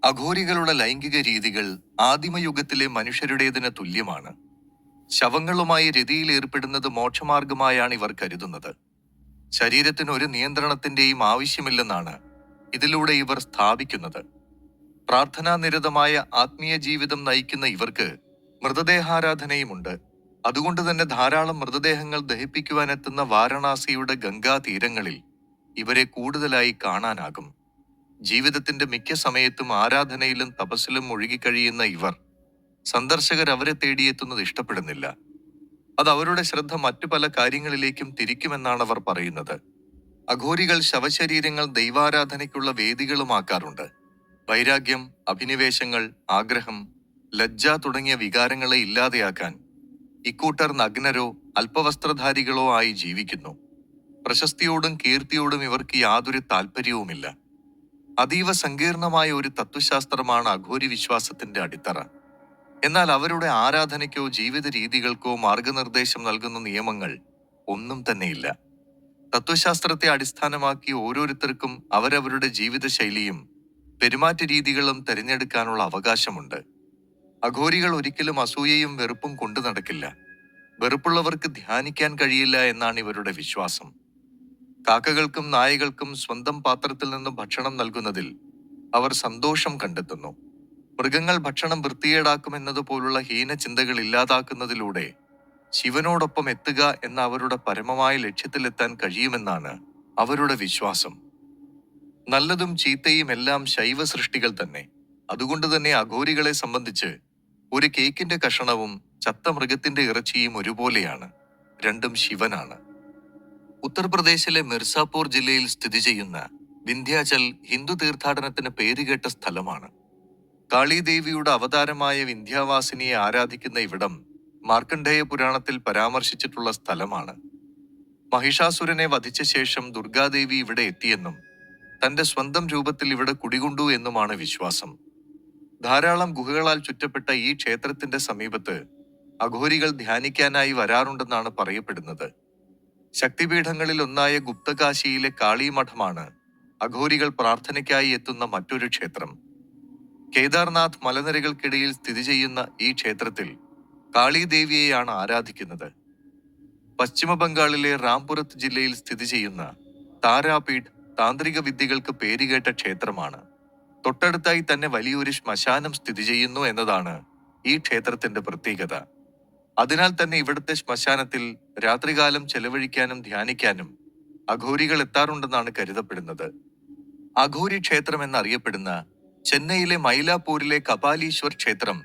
അഘോരികളുടെ ലൈംഗിക രീതികൾ ആദിമയുഗത്തിലെ മനുഷ്യരുടേതിന് തുല്യമാണ്. ശവങ്ങളുമായി രതിയിൽ ഏർപ്പെടുന്നത് മോക്ഷമാർഗമായാണ് ഇവർ കരുതുന്നത്. ശരീരത്തിന് ഒരു നിയന്ത്രണത്തിന്റെയും ആവശ്യമില്ലെന്നാണ് ഇതിലൂടെ ഇവർ സ്ഥാപിക്കുന്നത്. പ്രാർത്ഥനാനിരതമായ ആത്മീയ ജീവിതം നയിക്കുന്ന ഇവർക്ക് മൃതദേഹാരാധനയുമുണ്ട്. അതുകൊണ്ട് തന്നെ ധാരാളം മൃതദേഹങ്ങൾ ദഹിപ്പിക്കുവാനെത്തുന്ന വാരണാസിയുടെ ഗംഗാ തീരങ്ങളിൽ ഇവരെ കൂടുതലായി കാണാനാകും. ജീവിതത്തിന്റെ മിക്ക സമയത്തും ആരാധനയിലും തപസ്സിലും മുഴുകിക്കഴിയുന്ന ഇവർ സന്ദർശകർ അവരെ തേടിയെത്തുന്നത് ഇഷ്ടപ്പെടുന്നില്ല. അത് അവരുടെ ശ്രദ്ധ മറ്റു പല കാര്യങ്ങളിലേക്കും തിരിക്കുമെന്നാണ് അവർ പറയുന്നത്. അഘോരികൾ ശവശരീരങ്ങൾ ദൈവാരാധനയ്ക്കുള്ള വേദികളുമാക്കാറുണ്ട്. വൈരാഗ്യം, അഭിനിവേശങ്ങൾ, ആഗ്രഹം, ലജ്ജ തുടങ്ങിയ വികാരങ്ങളെ ഇല്ലാതെയാക്കാൻ ഇക്കൂട്ടർ നഗ്നരോ അല്പവസ്ത്രധാരികളോ ആയി ജീവിക്കുന്നു. പ്രശസ്തിയോടും കീർത്തിയോടും ഇവർക്ക് യാതൊരു താല്പര്യവുമില്ല. അതീവ സങ്കീർണമായ ഒരു തത്വശാസ്ത്രമാണ് അഘോരി വിശ്വാസത്തിന്റെ അടിത്തറ. എന്നാൽ അവരുടെ ആരാധനയ്ക്കോ ജീവിത രീതികൾക്കോ മാർഗനിർദ്ദേശം നൽകുന്ന നിയമങ്ങൾ ഒന്നും തന്നെയില്ല. തത്വശാസ്ത്രത്തെ അടിസ്ഥാനമാക്കി ഓരോരുത്തർക്കും അവരവരുടെ ജീവിതശൈലിയും പെരുമാറ്റ രീതികളും തിരഞ്ഞെടുക്കാനുള്ള അവകാശമുണ്ട്. അഘോരികൾ ഒരിക്കലും അസൂയയും വെറുപ്പും കൊണ്ടു നടക്കില്ല. വെറുപ്പുള്ളവർക്ക് ധ്യാനിക്കാൻ കഴിയില്ല എന്നാണ് ഇവരുടെ വിശ്വാസം. കാക്കകൾക്കും നായകൾക്കും സ്വന്തം പാത്രത്തിൽ നിന്നും ഭക്ഷണം നൽകുന്നതിൽ അവർ സന്തോഷം കണ്ടെത്തുന്നു. മൃഗങ്ങൾ ഭക്ഷണം വൃത്തികേടാക്കുമെന്നതുപോലുള്ള ഹീനചിന്തകൾ ഇല്ലാതാക്കുന്നതിലൂടെ ശിവനോടൊപ്പം എത്തുക എന്ന അവരുടെ പരമമായ ലക്ഷ്യത്തിലെത്താൻ കഴിയുമെന്നാണ് അവരുടെ വിശ്വാസം. നല്ലതും ചീത്തയും എല്ലാം ശൈവ സൃഷ്ടികൾ തന്നെ. അതുകൊണ്ട് തന്നെ അഘോരികളെ സംബന്ധിച്ച് ഒരു കേക്കിന്റെ കഷണവും ചത്ത മൃഗത്തിന്റെ ഇറച്ചിയും ഒരുപോലെയാണ്. രണ്ടും ശിവനാണ്. ഉത്തർപ്രദേശിലെ മിർസാപൂർ ജില്ലയിൽ സ്ഥിതി ചെയ്യുന്ന വിന്ധ്യാചൽ ഹിന്ദു തീർത്ഥാടനത്തിന് പേരുകേട്ട സ്ഥലമാണ്. കാളീദേവിയുടെ അവതാരമായ വിന്ധ്യാവാസിനിയെ ആരാധിക്കുന്ന ഇവിടം മാർക്കണ്ഡേയ പുരാണത്തിൽ പരാമർശിച്ചിട്ടുള്ള സ്ഥലമാണ്. മഹിഷാസുരനെ വധിച്ച ശേഷം ദുർഗാദേവി ഇവിടെ എത്തിയെന്നും തന്റെ സ്വന്തം രൂപത്തിൽ ഇവിടെ കുടികൊണ്ടു എന്നുമാണ് വിശ്വാസം. ധാരാളം ഗുഹകളാൽ ചുറ്റപ്പെട്ട ഈ ക്ഷേത്രത്തിന്റെ സമീപത്ത് അഘോരികൾ ധ്യാനിക്കാനായി വരാറുണ്ടെന്നാണ് പറയപ്പെടുന്നത്. ശക്തിപീഠങ്ങളിൽ ഒന്നായ ഗുപ്തകാശിയിലെ കാളിമഠമാണ് അഘോരികൾ പ്രാർത്ഥനയ്ക്കായി എത്തുന്ന മറ്റൊരു ക്ഷേത്രം. കേദാർനാഥ് മലനിരകൾക്കിടയിൽ സ്ഥിതി ചെയ്യുന്ന ഈ ക്ഷേത്രത്തിൽ കാളീദേവിയെയാണ് ആരാധിക്കുന്നത്. പശ്ചിമ ബംഗാളിലെ റാംപുരത്ത് ജില്ലയിൽ സ്ഥിതി ചെയ്യുന്ന താരാപീഠ് താന്ത്രിക വിദ്യകൾക്ക് പേരുകേട്ട ക്ഷേത്രമാണ്. തൊട്ടടുത്തായി തന്നെ വലിയൊരു ശ്മശാനം സ്ഥിതി ചെയ്യുന്നു എന്നതാണ് ഈ ക്ഷേത്രത്തിന്റെ പ്രത്യേകത. അതിനാൽ തന്നെ ഇവിടുത്തെ ശ്മശാനത്തിൽ രാത്രികാലം ചെലവഴിക്കാനും ധ്യാനിക്കാനും അഘോരികൾ എത്താറുണ്ടെന്നാണ് കരുതപ്പെടുന്നത്. അഘോരി ക്ഷേത്രം എന്നറിയപ്പെടുന്ന ചെന്നൈയിലെ മൈലാപ്പൂരിലെ കപാലീശ്വർ ക്ഷേത്രം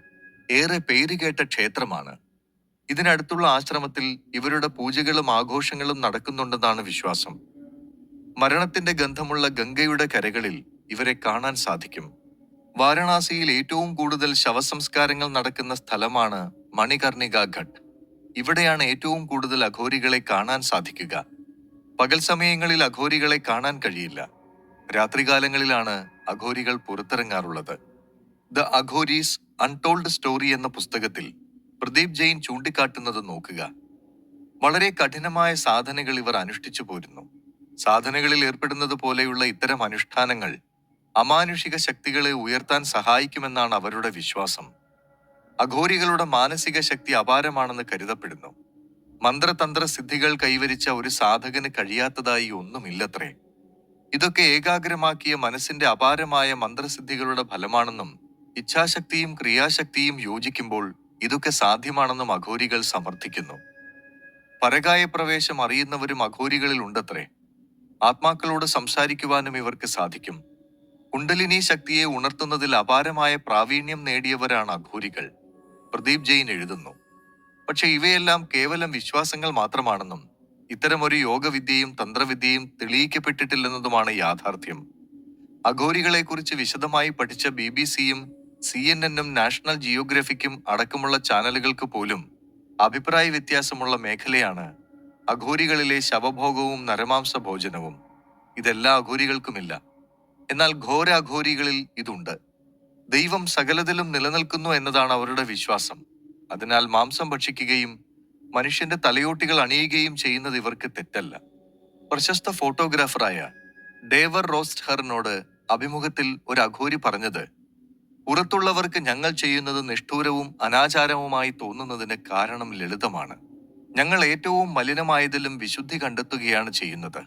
ഏറെ പേരുകേട്ട ക്ഷേത്രമാണ്. ഇതിനടുത്തുള്ള ആശ്രമത്തിൽ ഇവരുടെ പൂജകളും ആഘോഷങ്ങളും നടക്കുന്നുണ്ടെന്നാണ് വിശ്വാസം. മരണത്തിന്റെ ഗന്ധമുള്ള ഗംഗയുടെ കരകളിൽ ഇവരെ കാണാൻ സാധിക്കും. വാരണാസിയിൽ ഏറ്റവും കൂടുതൽ ശവസംസ്കാരങ്ങൾ നടക്കുന്ന സ്ഥലമാണ് മണികർണിക ഘട്ട്. ഇവിടെയാണ് ഏറ്റവും കൂടുതൽ അഘോരികളെ കാണാൻ സാധിക്കുക. പകൽ സമയങ്ങളിൽ അഘോരികളെ കാണാൻ കഴിയില്ല. രാത്രികാലങ്ങളിലാണ് അഘോരികൾ പുറത്തിറങ്ങാറുള്ളത്. ദ അഘോരീസ് അൺടോൾഡ് സ്റ്റോറി എന്ന പുസ്തകത്തിൽ പ്രദീപ് ജെയിൻ ചൂണ്ടിക്കാട്ടുന്നത് നോക്കുക. വളരെ കഠിനമായ സാധനകൾ ഇവർ അനുഷ്ഠിച്ചു പോരുന്നു. സാധനകളിൽ ഏർപ്പെടുന്നത് പോലെയുള്ള ഇത്തരം അനുഷ്ഠാനങ്ങൾ അമാനുഷിക ശക്തികളെ ഉയർത്താൻ സഹായിക്കുമെന്നാണ് അവരുടെ വിശ്വാസം. അഘോരികളുടെ മാനസിക ശക്തി അപാരമാണെന്ന് കരുതപ്പെടുന്നു. മന്ത്രതന്ത്ര സിദ്ധികൾ കൈവരിച്ച ഒരു സാധകന് കഴിയാത്തതായി ഒന്നുമില്ലത്രേ. ഇതൊക്കെ ഏകാഗ്രമാക്കിയ മനസ്സിന്റെ അപാരമായ മന്ത്രസിദ്ധികളുടെ ഫലമാണെന്നും ഇച്ഛാശക്തിയും ക്രിയാശക്തിയും യോജിക്കുമ്പോൾ ഇതൊക്കെ സാധ്യമാണെന്നും അഘോരികൾ സമർത്ഥിക്കുന്നു. പരകായ പ്രവേശം അറിയുന്നവരും അഘോരികളിൽ ഉണ്ടത്രേ. ആത്മാക്കളോട് സംസാരിക്കുവാനും ഇവർക്ക് സാധിക്കും. കുണ്ടലിനി ശക്തിയെ ഉണർത്തുന്നതിൽ അപാരമായ പ്രാവീണ്യം നേടിയവരാണ് അഘോരികൾ. പ്രദീപ് ജെയിൻ എഴുതുന്നു. പക്ഷെ ഇവയെല്ലാം കേവലം വിശ്വാസങ്ങൾ മാത്രമാണെന്നും ഇത്തരമൊരു യോഗവിദ്യയും തന്ത്രവിദ്യയും തെളിയിക്കപ്പെട്ടിട്ടില്ലെന്നതുമാണ് യാഥാർത്ഥ്യം. അഘോരികളെക്കുറിച്ച് വിശദമായി പഠിച്ച BBC-യും CNN-ഉം നാഷണൽ ജിയോഗ്രഫിക്കും അടക്കമുള്ള ചാനലുകൾക്ക് പോലും അഭിപ്രായ വ്യത്യാസമുള്ള മേഖലയാണ് അഘോരികളിലെ ശവഭോഗവും നരമാംസ ഭോജനവും. ഇതെല്ലാ അഘോരികൾക്കുമില്ല. എന്നാൽ ഘോര അഘോരികളിൽ ഇതുണ്ട്. ദൈവം സകലതിലും നിലനിൽക്കുന്നു എന്നതാണ് അവരുടെ വിശ്വാസം. അതിനാൽ മാംസം ഭക്ഷിക്കുകയും മനുഷ്യന്റെ തലയോട്ടികൾ അണിയുകയും ചെയ്യുന്നത് ഇവർക്ക് തെറ്റല്ല. പ്രശസ്ത ഫോട്ടോഗ്രാഫറായ ഡേവർ റോസ്റ്റ്ഹറിനോട് അഭിമുഖത്തിൽ ഒരു അഘോരി പറഞ്ഞത്, പുറത്തുള്ളവർക്ക് ഞങ്ങൾ ചെയ്യുന്നത് നിഷ്ഠൂരവും അനാചാരവുമായി തോന്നുന്നതിന് കാരണം ലളിതമാണ്. ഞങ്ങൾ ഏറ്റവും മലിനമായതിലും വിശുദ്ധി കണ്ടെത്തുകയാണ് ചെയ്യുന്നത്.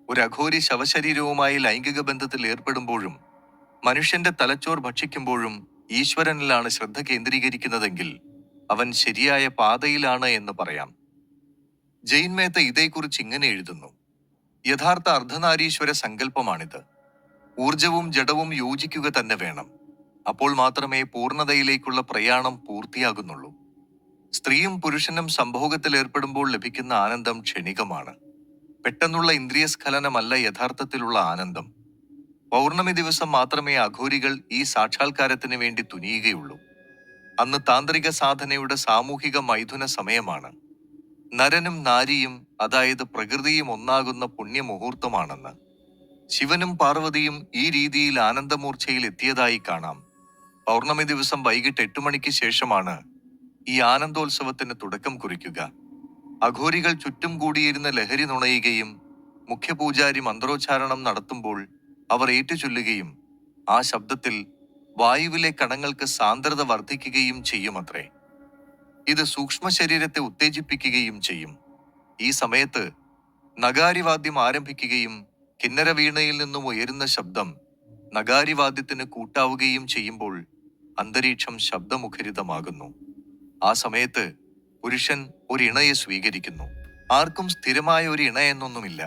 ഒരു അഘോരി ശവശരീരവുമായി ലൈംഗിക ബന്ധത്തിൽ ഏർപ്പെടുമ്പോഴും മനുഷ്യന്റെ തലച്ചോർ ഭക്ഷിക്കുമ്പോഴും ഈശ്വരനിലാണ് ശ്രദ്ധ കേന്ദ്രീകരിക്കുന്നതെങ്കിൽ അവൻ ശരിയായ പാതയിലാണ് എന്ന് പറയാം. ജെയിൻ മേത്ത ഇതേക്കുറിച്ച് ഇങ്ങനെ എഴുതുന്നു: യഥാർത്ഥ അർദ്ധനാരീശ്വര സങ്കല്പമാണിത്. ഊർജവും ജഡവും യോജിക്കുക തന്നെ വേണം. അപ്പോൾ മാത്രമേ പൂർണ്ണതയിലേക്കുള്ള പ്രയാണം പൂർത്തിയാകുന്നുള്ളൂ. സ്ത്രീയും പുരുഷനും സംഭോഗത്തിൽ ഏർപ്പെടുമ്പോൾ ലഭിക്കുന്ന ആനന്ദം ക്ഷണികമാണ്. പെട്ടെന്നുള്ള ഇന്ദ്രിയസ്ഖലനമല്ല യഥാർത്ഥത്തിലുള്ള ആനന്ദം. പൗർണമി ദിവസം മാത്രമേ അഘോരികൾ ഈ സാക്ഷാത്കാരത്തിന് വേണ്ടി തുനിയുകയുള്ളൂ. അന്ന് താന്ത്രിക സാധനയുടെ സാമൂഹിക മൈഥുന സമയമാണ്. നരനും നാരിയും, അതായത് പ്രകൃതിയും ഒന്നാകുന്ന പുണ്യമുഹൂർത്തമാണെന്ന്. ശിവനും പാർവതിയും ഈ രീതിയിൽ ആനന്ദമൂർച്ഛയിൽ എത്തിയതായി കാണാം. പൗർണമി ദിവസം വൈകിട്ട് 8 മണിക്ക് ശേഷമാണ് ഈ ആനന്ദോത്സവത്തിന് തുടക്കം കുറിക്കുക. അഘോരികൾ ചുറ്റും കൂടിയിരുന്ന് ലഹരി നുണയുകയും മുഖ്യപൂജാരി മന്ത്രോച്ചാരണം നടത്തുമ്പോൾ അവർ ഏറ്റുചൊല്ലുകയും ആ ശബ്ദത്തിൽ വായുവിലെ കണങ്ങൾക്ക് സാന്ദ്രത വർദ്ധിക്കുകയും ചെയ്യുമത്രേ. ഇത് സൂക്ഷ്മ ശരീരത്തെ ഉത്തേജിപ്പിക്കുകയും ചെയ്യും. ഈ സമയത്ത് നഗാരിവാദ്യം ആരംഭിക്കുകയും കിന്നര വീണയിൽ നിന്നും ഉയരുന്ന ശബ്ദം നഗാരിവാദ്യത്തിന് കൂട്ടാവുകയും ചെയ്യുമ്പോൾ അന്തരീക്ഷം ശബ്ദമുഖരിതമാകുന്നു. ആ സമയത്ത് പുരുഷൻ ഒരു ഇണയെ സ്വീകരിക്കുന്നു. ആർക്കും സ്ഥിരമായ ഒരു ഇണ എന്നൊന്നുമില്ല.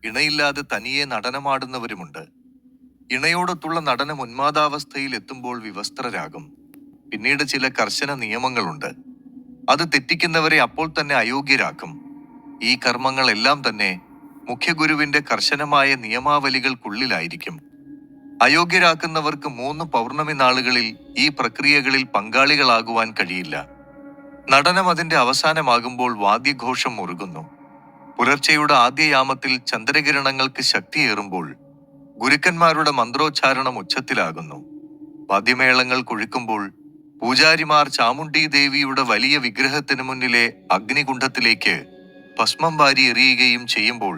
ഇണയില്ലാതെ തനിയെ നടനമാടുന്നവരുമുണ്ട്. ഇണയോടൊത്തുള്ള നടനം ഉന്മാദാവസ്ഥയിൽ എത്തുമ്പോൾ വിവസ്ത്രരാകും. പിന്നീട് ചില കർശന നിയമങ്ങളുണ്ട്. അത് തെറ്റിക്കുന്നവരെ അപ്പോൾ തന്നെ അയോഗ്യരാക്കും. ഈ കർമ്മങ്ങളെല്ലാം തന്നെ മുഖ്യഗുരുവിന്റെ കർശനമായ നിയമാവലികൾക്കുള്ളിലായിരിക്കും. അയോഗ്യരാക്കുന്നവർക്ക് 3 പൗർണമി നാളുകളിൽ ഈ പ്രക്രിയകളിൽ പങ്കാളികളാകുവാൻ കഴിയില്ല. നടനം അതിന്റെ അവസാനമാകുമ്പോൾ വാദ്യഘോഷം മുറുകുന്നു. പുലർച്ചെയുടെ ആദ്യയാമത്തിൽ ചന്ദ്രകിരണങ്ങൾക്ക് ശക്തിയേറുമ്പോൾ ഗുരുക്കന്മാരുടെ മന്ത്രോച്ചാരണം ഉച്ചത്തിലാകുന്നു. വാദ്യമേളങ്ങൾ കൊഴുക്കുമ്പോൾ പൂജാരിമാർ ചാമുണ്ഡി ദേവിയുടെ വലിയ വിഗ്രഹത്തിനു മുന്നിലെ അഗ്നികുണ്ഡത്തിലേക്ക് ഭസ്മം വാരി എറിയുകയും ചെയ്യുമ്പോൾ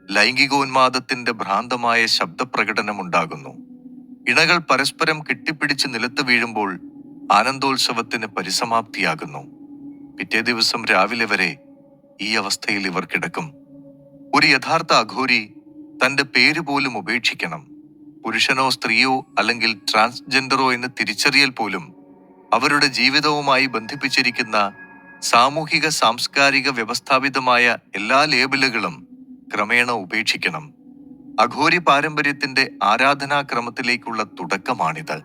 ലൈംഗികോന്മാദത്തിന്റെ ഭ്രാന്തമായ ശബ്ദപ്രകടനമുണ്ടാകുന്നു. ഇണകൾ പരസ്പരം കെട്ടിപ്പിടിച്ച് നിലത്ത് വീഴുമ്പോൾ ആനന്ദോത്സവത്തിന് പരിസമാപ്തിയാകുന്നു. പിറ്റേ ദിവസം രാവിലെ വരെ ഈ അവസ്ഥയിൽ ഇവർ കിടക്കും. ഒരു യഥാർത്ഥ അഘോരി തന്റെ പേര് പോലും ഉപേക്ഷിക്കണം. പുരുഷനോ സ്ത്രീയോ അല്ലെങ്കിൽ ട്രാൻസ്ജെൻഡറോ എന്ന് തിരിച്ചറിയൽ പോലും അവരുടെ ജീവിതവുമായി ബന്ധിപ്പിച്ചിരിക്കുന്ന സാമൂഹിക സാംസ്കാരിക വ്യവസ്ഥാപിതമായ എല്ലാ ലേബലുകളും ക്രമേണ ഉപേക്ഷിക്കണം. അഘോരി പാരമ്പര്യത്തിന്റെ ആരാധനാക്രമത്തിലേക്കുള്ള തുടക്കമാണിത്.